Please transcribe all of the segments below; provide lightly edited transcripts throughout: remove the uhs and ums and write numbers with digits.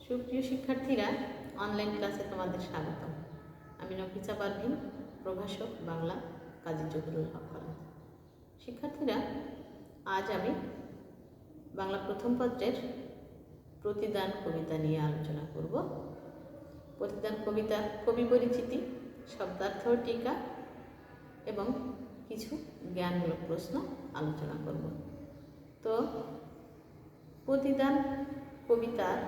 সুপ্রিয় শিক্ষার্থীরা, অনলাইন ক্লাসে তোমাদের স্বাগত। আমি নফিসা পারভিন, প্রভাষক, বাংলা, কাজী জহুরুল হক কলেজ। শিক্ষার্থীরা, আজ আমি বাংলা প্রথম পত্রের প্রতিদান কবিতা নিয়ে আলোচনা করব। প্রতিদান কবিতা কবি পরিচিতি, শব্দার্থ, টিকা এবং কিছু জ্ঞানমূলক প্রশ্ন আলোচনা করব। তো প্রতিদান কবিতার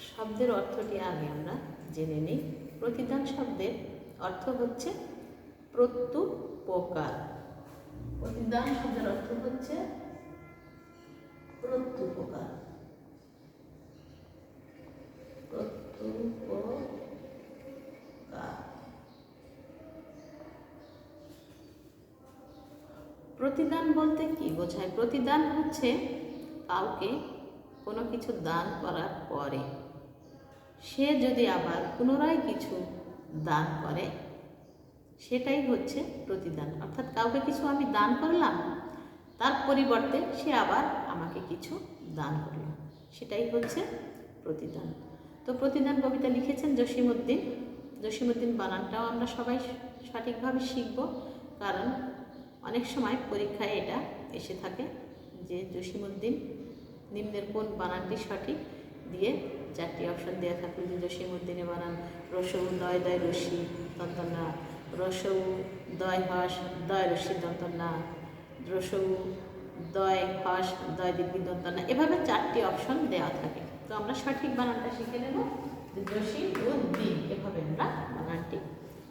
শব্দের অর্থটি আগে আমরা জেনে নিই। প্রতিদান শব্দের অর্থ হচ্ছে প্রত্যুপকার। প্রতিদান শব্দের অর্থ হচ্ছে প্রত্যুপকার। প্রতিদান বলতে কি বোঝায়? প্রতিদান হচ্ছে কাউকে কোনো কিছু দান করার পরে সে যদি আবার পুনরায় কিছু দান করে, সেটাই হচ্ছে প্রতিদান। অর্থাৎ কাউকে কিছু আমি দান করলাম, তার পরিবর্তে সে আবার আমাকে কিছু দান করল, সেটাই হচ্ছে প্রতিদান। তো প্রতিদান কবিতা লিখেছেন জসিমউদ্দিন। জসিমউদ্দিন বানানটাও আমরা সবাই সঠিকভাবে শিখব, কারণ অনেক সময় পরীক্ষায় এটা এসে থাকে যে জসিমউদ্দিন নিম্নের কোন বানানটি সঠিক দিয়ে 4টি অপশন দেওয়া থাকলে যে জসিমউদ্দিনের বানান রসৌ দয় দয় রশি দন্তনা, রসৌ দয় হস দয় রশি দন্তনা, রসৌ দয় হস দয় দীর্ঘি দন্তনা, এভাবে 4টি অপশন দেওয়া থাকে। তো আমরা সঠিক বানানটা শিখে নেব। জসিমউদ্দিন, এভাবে আমরা বানানটি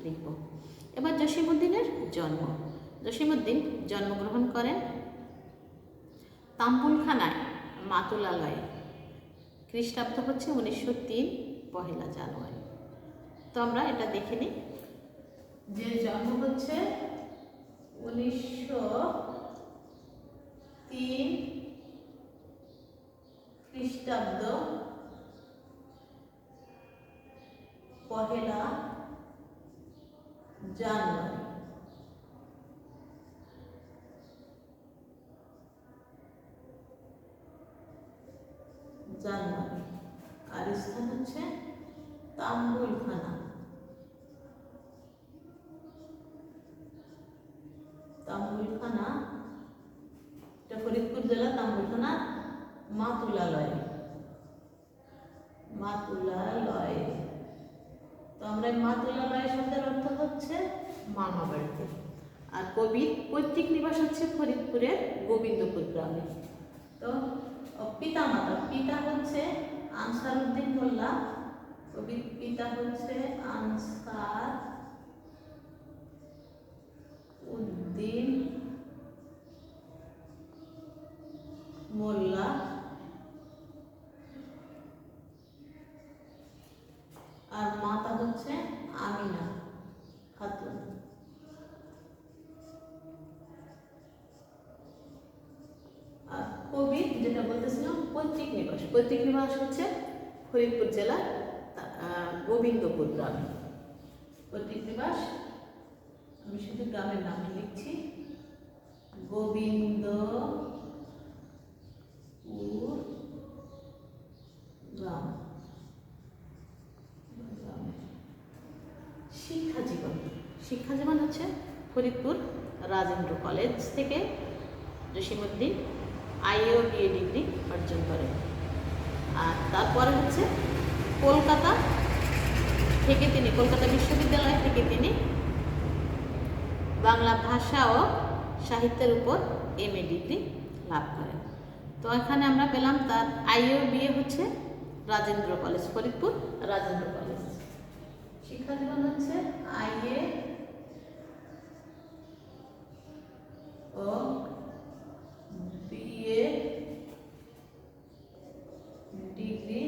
লিখব। এবার জসিমউদ্দিনের জন্ম। জসিমউদ্দিন জন্মগ্রহণ করেন তাম্বুলখানায় মাতুলালয়ে। খ্রিস্টাব্দ হচ্ছে 1903 পহেলা জানুয়ারি। তো আমরা এটা দেখে নিই যে জন্ম হচ্ছে 1903 খ্রিস্টাব্দ পহেলা জানুয়ারি। আর স্থান হচ্ছে তাম্বুলখানা। তাম্বুলখানা এটা ফরিদপুর জেলা, তাম্বুলখানা মাতুলালয়। মাতুলালয়। তো আমরা মাতুলালয় শব্দের অর্থ হচ্ছে মামা বাড়িতে। আর কবির পৈতৃক নিবাস হচ্ছে ফরিদপুরের গোবিন্দপুর গ্রামে। তো পিতা মাতা, পিতা হচ্ছে আনসার উদ্দিন মোল্লা। কবির পিতা হচ্ছে আনসার উদ্দিন মোল্লা। আর মাতা হচ্ছে আমিনা খাতুন। আর কবি যেটা বলতেছিলাম পৈতৃক নিবাস, পৈতৃক নিবাস হচ্ছে ফরিদপুর জেলা গোবিন্দপুর গ্রামে। পৈতৃক নিবাস, আমি শুধু গ্রামের নাম লিখছি, গোবিন্দপুর গ্রাম। শিক্ষা জীবন। শিক্ষা জীবন হচ্ছে ফরিদপুর রাজেন্দ্র কলেজ থেকে জসিমউদ্দিন আইএ ও বিএ ডিগ্রি অর্জন করেন। আর তারপরে হচ্ছে কলকাতা বিশ্ববিদ্যালয় থেকে তিনি বাংলা ভাষা ও সাহিত্যের উপর MA ডিগ্রি লাভ করেন। তো এখানে আমরা পেলাম তার আইএ ও বিএ হচ্ছে রাজেন্দ্র কলেজ, ফরিদপুর রাজেন্দ্র কলেজ। শিক্ষা জীবন হচ্ছে আইএ ও বিএ ডিগ্রি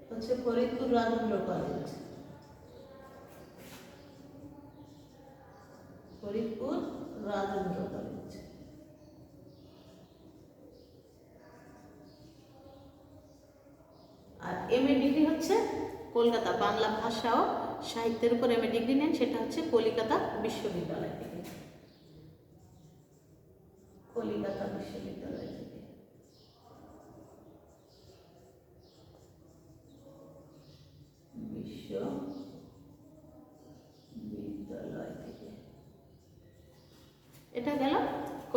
হচ্ছে ফরিদপুর রাজেন্দ্র কলেজ। ফরিদপুর রাজেন্দ্র কলেজ। আর MA ডিগ্রি হচ্ছে কলকাতা, বাংলা ভাষা ও সাহিত্যের উপর MA ডিগ্রি নেন, সেটা হচ্ছে কলিকাতা বিশ্ববিদ্যালয় থেকে। কলিকাতা বিশ্ববিদ্যালয় থেকে।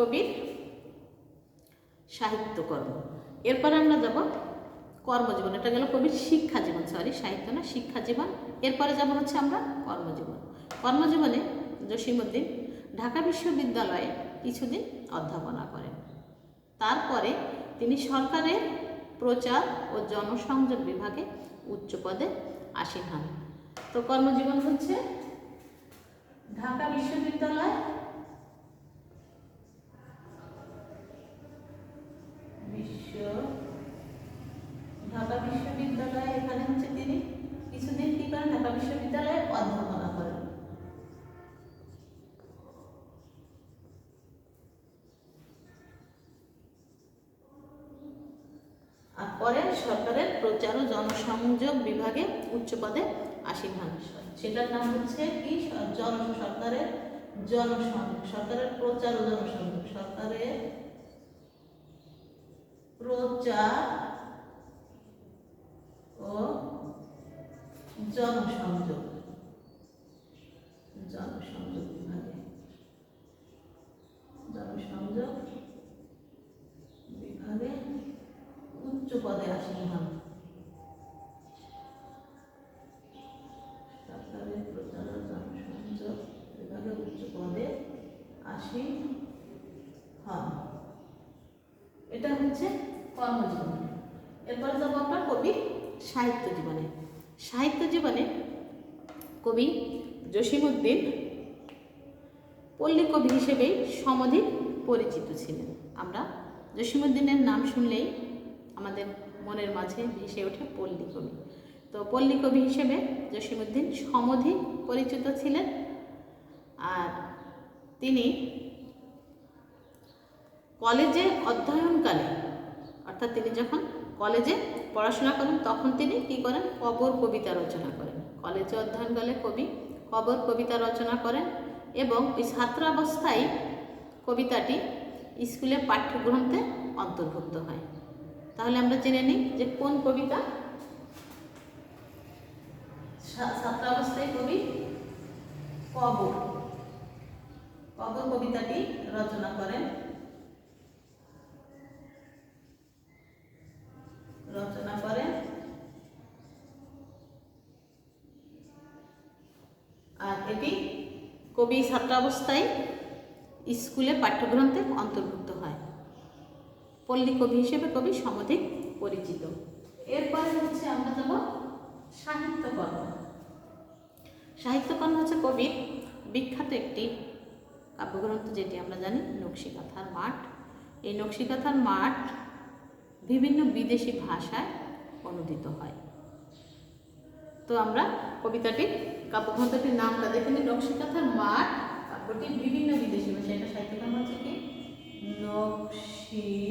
কবির সাহিত্যকর্ম। এরপরে আমরা যাব কর্মজীবন। এটা গেল কবির শিক্ষা জীবন, সাহিত্য না, শিক্ষা জীবন। এরপরে যাব হচ্ছে আমরা কর্মজীবন। কর্মজীবনে জসীমউদ্দীন ঢাকা বিশ্ববিদ্যালয়ে কিছুদিন অধ্যাপনা করেন। তারপরে তিনি সরকারের প্রচার ও জনসংযোগ বিভাগে উচ্চ পদে আসীন হন। তো কর্মজীবন হচ্ছে ঢাকা বিশ্ববিদ্যালয়ে এখানে হচ্ছে তিনি কিছুদিন কি করেন, ঢাকা বিশ্ববিদ্যালয়ে অধ্যাপনা করেন। আর পরে সরকারের প্রচার ও জনসংযোগ বিভাগে উচ্চ পদে আসীন হন। সেটার নাম হচ্ছে কি, সরকারের জনসংযোগ, সরকারের প্রচার ও জনসংযোগ, সরকারের প্রচার ও জনসংযোগ বিভাগে, জনসংযোগ বিভাগে উচ্চ পদে আসীন হন। সরকারের প্রচার ও জনসংযোগ বিভাগে উচ্চ পদে আসীন হন। এটা হচ্ছে কর্মজীবন। এরপরে যাবো আমরা কবির সাহিত্য জীবনে। সাহিত্য জীবনে কবি জসীমউদ্দীন পল্লী কবি হিসেবে সমধিক পরিচিত ছিলেন। আমরা জসীমউদ্দীনের নাম শুনলেই আমাদের মনের মাঝে ভেসে ওঠে পল্লী কবি। তো পল্লী কবি হিসেবে জসীমউদ্দীন সমধিক পরিচিত ছিলেন। আর তিনি কলেজে অধ্যয়নকালে, অর্থাৎ তিনি যখন কলেজে পড়াশোনা করেন তখন তিনি কি করেন, কবর কবিতা রচনা করেন। কলেজে অধ্যয়নকালে কবি কবর কবিতা রচনা করেন এবং এই ছাত্রাবস্থায় কবিতাটি স্কুলে পাঠ্যগ্রন্থে অন্তর্ভুক্ত হয়। তাহলে আমরা জেনে নিই যে কোন কবিতা। ছাত্রাবস্থায় কবি কবর কবিতাটি রচনা করেন। আর এটি কবি ছাত্রাবস্থায় স্কুলে পাঠ্যগ্রন্থে অন্তর্ভুক্ত হয়। পল্লী কবি হিসেবে কবি সমধিক পরিচিত। এরপরে হচ্ছে আমরা যাব সাহিত্যকর্ম। সাহিত্যকর্ম হচ্ছে কবির বিখ্যাত একটি কাব্যগ্রন্থ, যেটি আমরা জানি নকশিকাঁথার মাঠ। এই নকশিকাঁথার মাঠ বিভিন্ন বিদেশি ভাষায় অনুদিত হয়। তো আমরা কবিতাটির কাব্যগ্রন্থটির নামটা দেখে নিই, নকশিকাঁথার মাঠ। কাব্যটি বিভিন্ন বিদেশি ভাষায়, এটা সাহিত্যকর্ম হচ্ছে কি, নকশিকাঁথার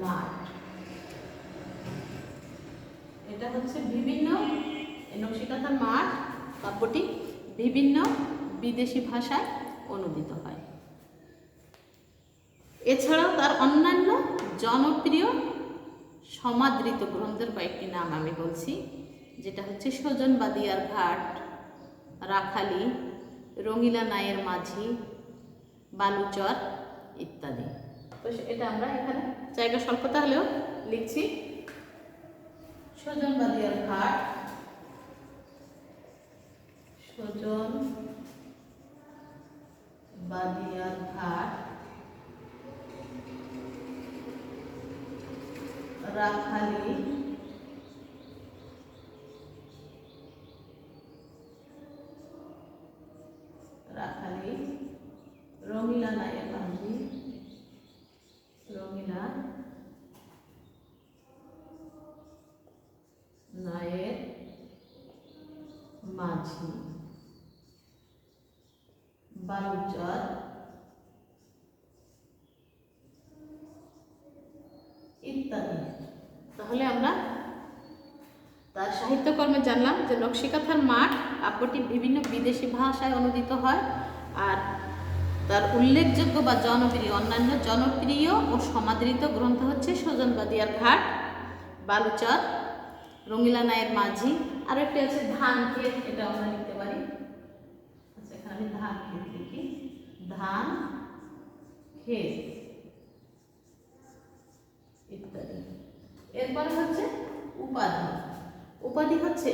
মাঠ। এটা হচ্ছে বিভিন্ন, নকশিকাঁথার মাঠ কাব্যটি বিভিন্ন বিদেশি ভাষায় অনুদিত হয়। এছাড়াও তার অন্যান্য জনপ্রিয় সমাদৃত গ্রন্থের কয়েকটি নাম আমি বলছি, যেটা হচ্ছে সজন বাদিয়ার ঘাট, রাখালি, রঙিলা নায়ের মাঝি, বালুচর ইত্যাদি। তো এটা আমরা এখানে জায়গা স্বল্পতা হলেও লিখছি। সজন বাদিয়ার ঘাট, সজন বাদিয়ার ঘাট, রাখালি, রঙিলা নায়ের মাঝি, রঙিলা নায়ের মাঝি, বালুচর ইত্যাদি। তাহলে আমরা তার সাহিত্যকর্মে জানলাম যে নকশিকাঁথার মাঠ কাব্যটি বিভিন্ন বিদেশি ভাষায় অনুদিত হয়। আর তার উল্লেখযোগ্য বা জনপ্রিয়, অন্যান্য জনপ্রিয় ও সমাদৃত গ্রন্থ হচ্ছে সজন বাদিয়ার ঘাট, বালুচর রঙিলা নায়ের মাঝি। আর একটা আছে ধান ক্ষেত, এটা আমরা লিখতে পারি। আচ্ছা, এখানে আমি ধান ক্ষেত লিখি, ধান ক্ষেত ইত্যাদি। এরপরে হচ্ছে উপাধি। উপাধি হচ্ছে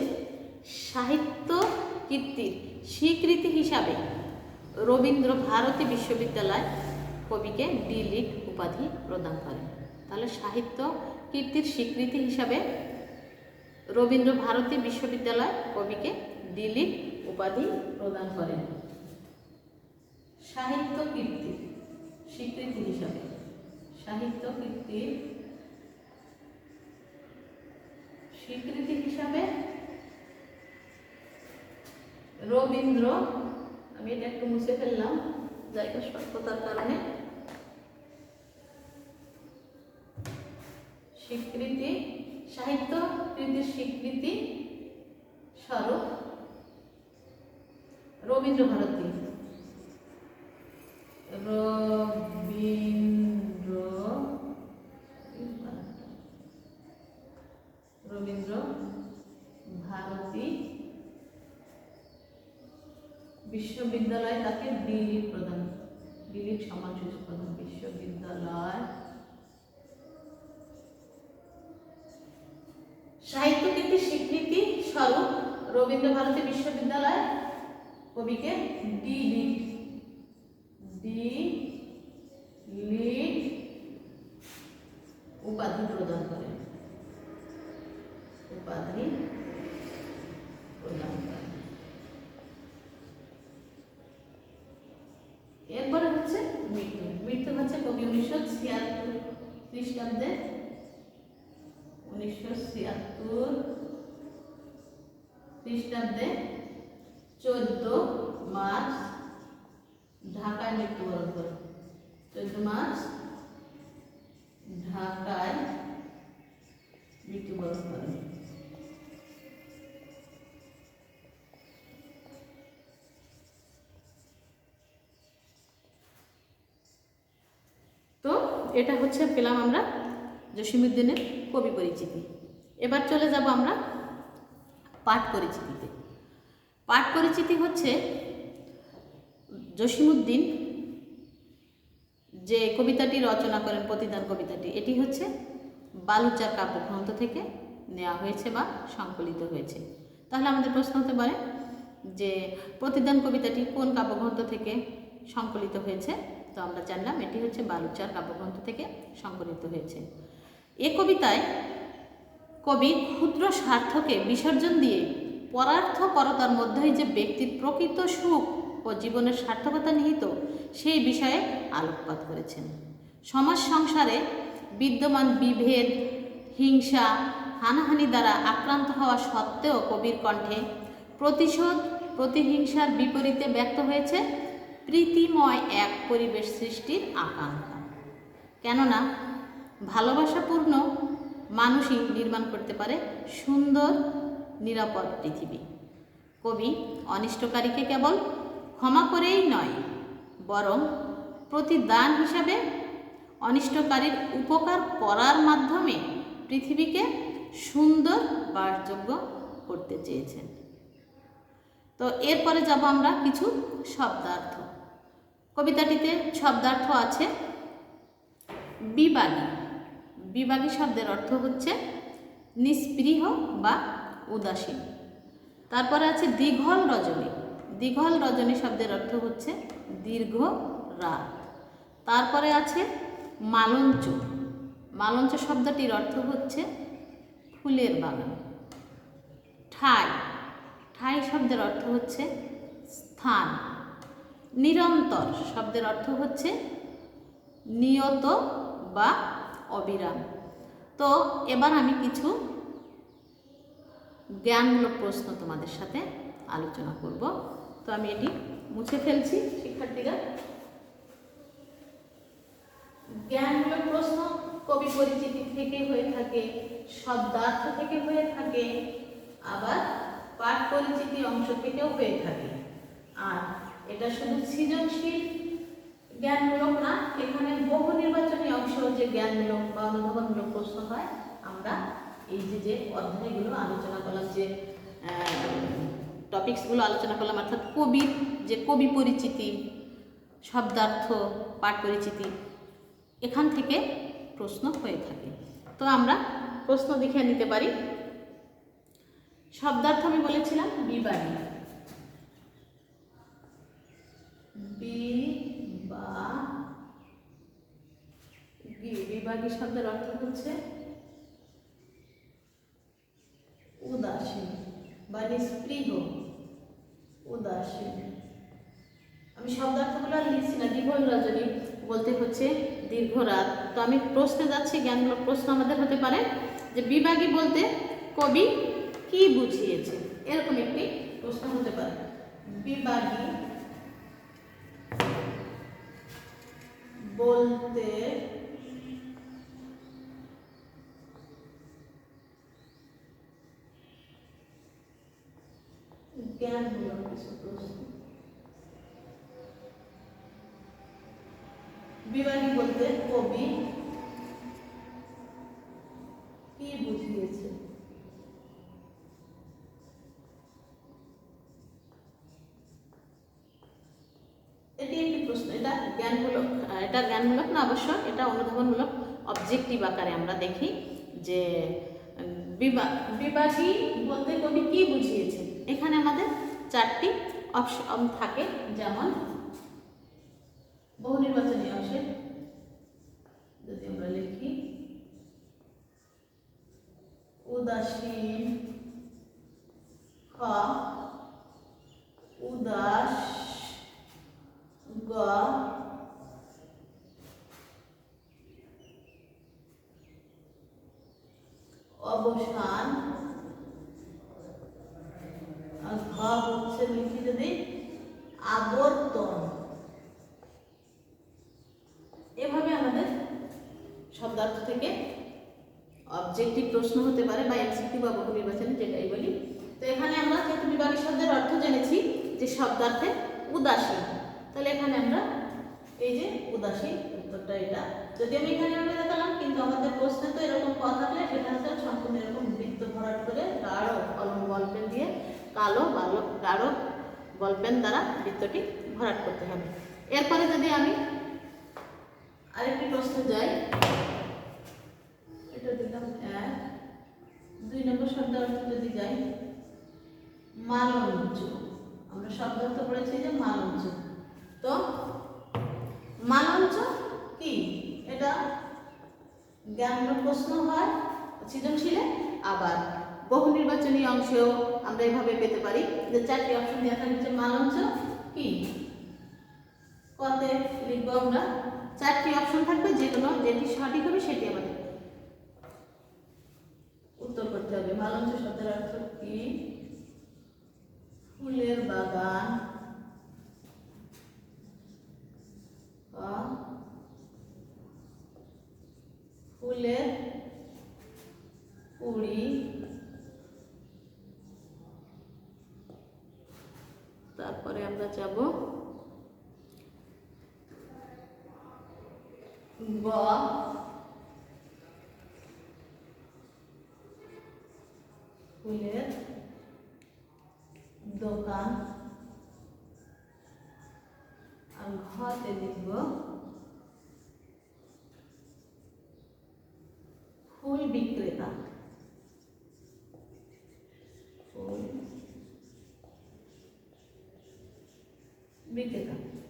সাহিত্য কীর্তির স্বীকৃতি হিসাবে রবীন্দ্র ভারতী বিশ্ববিদ্যালয় কবিকে ডি.লিট উপাধি প্রদান করে। তাহলে সাহিত্য কীর্তির স্বীকৃতি হিসাবে রবীন্দ্র ভারতী বিশ্ববিদ্যালয় কবিকে ডি.লিট উপাধি প্রদান করেন। সাহিত্য কীর্তির স্বীকৃতি হিসাবে, সাহিত্য কীর্তির স্বীকৃতি হিসাবে রবীন্দ্র, আমি এটা একটু মুছে ফেললাম জায়গা স্বল্পতার কারণে, স্বীকৃতি, সাহিত্য কীর্তির স্বীকৃতি স্বরূপ রবীন্দ্র ভারতী, রবীন্দ্র ভারতী বিশ্ববিদ্যালয় তাকে ডি.লিট প্রদান, ডি.লিট সম্মানসূচক প্রদান, বিশ্ববিদ্যালয় সাহিত্য কীর্তির স্বীকৃতি স্বরূপ রবীন্দ্র ভারতী বিশ্ববিদ্যালয় কবিকে ডি.লিট উপাধি প্রদান করে, উপাধি প্রদান করে। এরপরে হচ্ছে মৃত্যু। মৃত্যু হচ্ছে কবি 1976 খ্রিস্টাব্দে, 1976 খ্রিস্টাব্দে 14 মার্চ ঢাকায় মৃত্যুবরণ করে। 14 মার্চ ঢাকায় মৃত্যুবরণ করেন। তো এটা হচ্ছে পেলাম আমরা জসীমউদ্দিনের কবি পরিচিতি। এবার চলে যাব আমরা পাঠ পরিচিতিতে। পাঠ পরিচিতি হচ্ছে জসীমউদ্দিন যে কবিতাটি রচনা করেন, প্রতিদান কবিতাটি, এটি হচ্ছে বালুচার কাব্যগ্রন্থ থেকে নেওয়া হয়েছে বা সংকলিত হয়েছে। তাহলে আমাদের প্রশ্ন হতে পারে যে প্রতিদান কবিতাটি কোন কাব্যগ্রন্থ থেকে সংকলিত হয়েছে? তো আমরা জানলাম এটি হচ্ছে বালুচার কাব্যগ্রন্থ থেকে সংকলিত হয়েছে। এ কবিতায় কবি ক্ষুদ্র স্বার্থকে বিসর্জন দিয়ে পরার্থপরতার মধ্যেই যে ব্যক্তির প্রকৃত সুখ ও জীবনের সার্থকতা নিহিত সেই বিষয়ে আলোকপাত করেছেন। সমাজ সংসারে বিদ্যমান বিভেদ, হিংসা, হানাহানি দ্বারা আক্রান্ত হওয়া সত্ত্বেও কবির কণ্ঠে প্রতিশোধ, প্রতিহিংসার বিপরীতে ব্যক্ত হয়েছে প্রীতিময় এক পরিবেশ সৃষ্টির আকাঙ্ক্ষা। কেননা ভালোবাসাপূর্ণ মানুষই নির্মাণ করতে পারে সুন্দর নিরাপদ পৃথিবী। কবি অনিষ্টকারীকে কেবল ক্ষমা করেই নয়, বরং প্রতিদান হিসাবে অনিষ্টকারীর উপকার করার মাধ্যমে পৃথিবীকে সুন্দর বাসযোগ্য করতে চেয়েছেন। তো এরপরে যাব আমরা কিছু শব্দার্থ। কবিতাটিতে শব্দার্থ আছে বিবাগী। বিবাগী শব্দের অর্থ হচ্ছে নিস্পৃহ বা উদাসীন। তারপরে আছে দীঘল রজনী। দীঘল রজনী শব্দের অর্থ হচ্ছে দীর্ঘ রাত। তারপরে আছে মালঞ্চ। মালঞ্চ শব্দটির অর্থ হচ্ছে ফুলের বাগান। ঠাই। ঠাই শব্দের অর্থ হচ্ছে স্থান। নিরন্তর শব্দের অর্থ হচ্ছে নিয়ত বা অবিরাম। তো এবার আমি কিছু জ্ঞানমূলক প্রশ্ন তোমাদের সাথে আলোচনা করব। তো আমি এটি মুছে ফেলছি শিক্ষার্থীরা। জ্ঞানমূলক প্রশ্ন কবি পরিচিতি থেকে হয়ে থাকে, শব্দার্থ থেকে হয়ে থাকে, আবার পাঠ পরিচিতি অংশ থেকেও হয়ে থাকে। আর এটা শুধু সৃজনশীল জ্ঞানমূলক না, এখানে বহু নির্বাচনী অংশ যে জ্ঞানমূলক বা অনুধাবনমূলক প্রশ্ন হয় আমরা এই যে অধ্যায়গুলো আলোচনা করলাম, যে টপিকসগুলো আলোচনা করলাম, অর্থাৎ কবির যে কবি পরিচিতি, শব্দার্থ, পাঠ পরিচিতি, এখান থেকে প্রশ্ন হয়ে থাকে। তো আমরা প্রশ্ন দেখে নিতে পারি। শব্দার্থ আমি বলেছিলাম বিবাদী। বিবাদী শব্দের অর্থ হচ্ছে উদাসীন বা নিস্পৃহ, উদাসীন। আমি শব্দার্থগুলো আর লিখছি না, দীর্ঘ রজনী বলতে হচ্ছে দীর্ঘ রাত। তো আমি প্রশ্নে যাচ্ছি, জ্ঞানমূলক প্রশ্ন আমাদের হতে পারে যে বিভাগী বলতে কবি কি বুঝিয়েছে, এরকম একটি প্রশ্ন হতে পারে। বিভাগী বলতে জ্ঞানমূলক কিছু প্রশ্ন। বিভাগী বলতে কবি কি বুঝিয়েছে, এটি একটি প্রশ্ন। এটা জ্ঞানমূলক না, অবশ্য এটা অনুধাবনমূলক, অবজেক্টিভ আকারে আমরা দেখি যে বিভাগী বলতে কবি কি বুঝিয়েছে। এখানে আমাদের 4টি অপশন থাকে, যেমন বহু নির্বাচনী অংশে যদি আমরা লিখি উদাসীন, খ উদাস, গ অবসান, আর ঘ হচ্ছে লিখি যদি আবর্তন। এভাবে আমাদের শব্দার্থ থেকে অবজেক্টিভ প্রশ্ন হতে পারে বা এমসিকিউ বা বহু নির্বাচনী, যেটাই বলি। তো এখানে আমরা যেহেতু বিভাগী শব্দের অর্থ জেনেছি যে শব্দার্থে উদাসীন, তাহলে এখানে আমরা এই যে উদাসীন, উত্তরটা এটা। যদি আমি এখানে দেখালাম, কিন্তু আমাদের প্রশ্নে তো এরকম কথা থাকলে সেটা হচ্ছে সম্পূর্ণ এরকম বৃত্ত ভরাট করে গাঢ় কলম বলপেন দিয়ে গাঢ় বলপেন দ্বারা বৃত্তটি ভরাট করতে হবে। এরপরে যদি আমি আরেকটি প্রশ্ন যাই, এটা দিলাম 1, 2 নম্বর শব্দের অর্থ যদি যাই মালঞ্চ। আমরা শব্দার্থ পড়েছি যে মালঞ্চ। তো মালঞ্চ কি, এটা জ্ঞানমূলক প্রশ্ন হয় সৃজনশীলে, আবার বহু নির্বাচনী অংশেও আমরা এভাবে পেতে পারি যে 4টি অপশন দেওয়া থাকছে। মালঞ্চ কি, কতে লিখবো আমরা, 4টি অপশন থাকবে, যেটি সঠিক হবে সেটি আমাদের উত্তর করতে হবে। মালঞ্চ শব্দের অর্থ কি, ফুলের বাগান, ফুলের কুড়ি, তারপরে আমরা যাব গ ফুলের দোকান, আর ঘতে লিখব ফুল বিক্রেতা।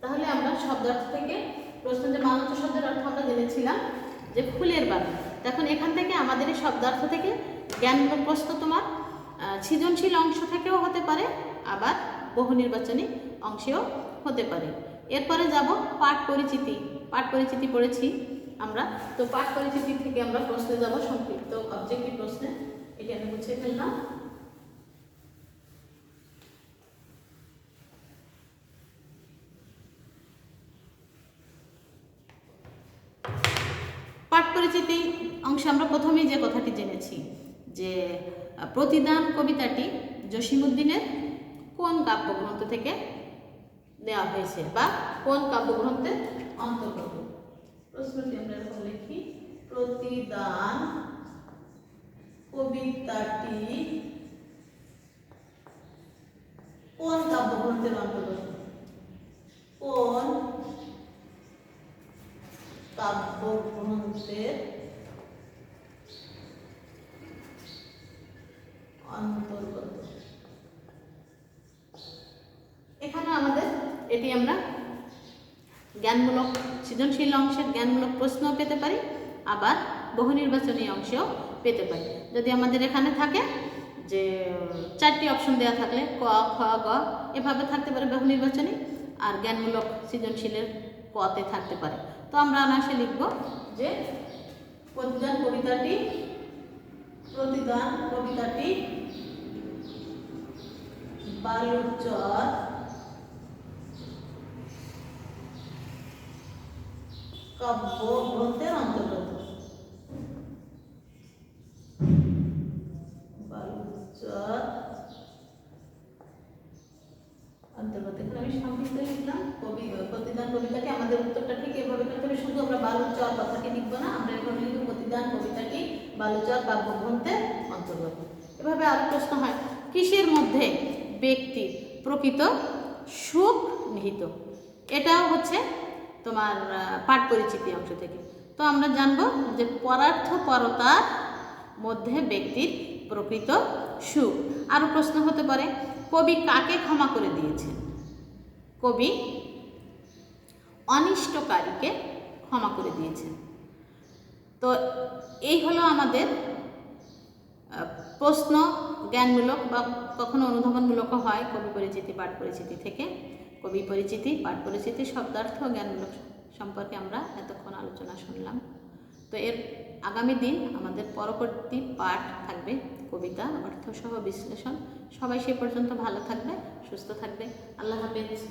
তাহলে আমরা শব্দার্থ থেকে প্রশ্ন যে মালঞ্চ শব্দের অর্থ আমরা জেনেছিলাম যে ফুলের বাগান। এখন এখান থেকে আমাদের এই শব্দার্থ থেকে জ্ঞানমূলক প্রশ্ন তোমার সৃজনশীল অংশ থেকেও হতে পারে, আবার বহু নির্বাচনী অংশেও হতে পারে। এরপরে যাব পাঠ পরিচিতি। পাঠ পরিচিতি পড়েছি আমরা, তো পাঠ পরিচিতি থেকে আমরা প্রশ্নে যাব সংক্ষিপ্ত অবজেক্টিভ প্রশ্নে। এটি আমি মুছে ফেললাম। পাঠ পরিচিতি অংশে আমরা প্রথমেই যে কথাটি জেনেছি যে প্রতিদান কবিতাটি জসিমউদ্দিনের কোন কাব্যগ্রন্থ থেকে নেওয়া হয়েছে বা কোন কাব্যগ্রন্থের অন্তর্গত। প্রশ্নটি আমরা এরকম লিখি, প্রতিদান কবিতাটি কোন কাব্যগ্রন্থের অন্তর্গত? কোন কাব্যগ্রন্থের অন্তর্গত? এখানে আমাদের এটি আমরা জ্ঞানমূলক সৃজনশীল অংশের জ্ঞানমূলক প্রশ্নও পেতে পারি, আবার বহু নির্বাচনী অংশেও পেতে পারি। যদি আমাদের এখানে থাকে যে 4টি অপশন দেওয়া থাকলে ক, খ, গ এভাবে থাকতে পারে বহু নির্বাচনী, আর জ্ঞানমূলক সৃজনশীলের কতে থাকতে পারে। তো আমরা অনায়াসে লিখব যে প্রতিদান কবিতাটি বালুচর কাব্যগ্রন্থের অন্তর্গত। বালুচর অন্তর্গত। এখানে আমি সংক্ষিপ্ত লিখলাম প্রতিদান কবিতাটি। আমাদের উত্তরটা ঠিক এভাবে করতে হবে, শুধু আমরা বালুচর কথাটি লিখব না, আমরা এভাবে লিখব প্রতিদান কবিতাটি বালুচর কাব্যগ্রন্থের অন্তর্গত। এভাবে আরো প্রশ্ন হয়, কিসের মধ্যে ব্যক্তির প্রকৃত সুখ নিহিত? এটাও হচ্ছে তোমার পাঠ পরিচিতি অংশ থেকে। তো আমরা জানবো যে পরার্থপরতার মধ্যে ব্যক্তির প্রকৃত সুখ। আরো প্রশ্ন হতে পারে, কবি কাকে ক্ষমা করে দিয়েছেন? কবি অনিষ্টকারীকে ক্ষমা করে দিয়েছেন। তো এই হলো আমাদের প্রশ্ন জ্ঞানমূলক বা কখনো অনুধাবনমূলক হয় কবি পরিচিতি পাঠ পরিচিতি থেকে। কবি পরিচিতি পাঠ পরিচিতি শব্দার্থ জ্ঞানমূলক সম্পর্কে আমরা এতক্ষণ আলোচনা শুনলাম। তো এর আগামী দিন আমাদের পরবর্তী পাঠ থাকবে কবিতা অর্থসহ বিশ্লেষণ। সবাই সে পর্যন্ত ভালো থাকবে, সুস্থ থাকবে। আল্লাহ হাফেজ।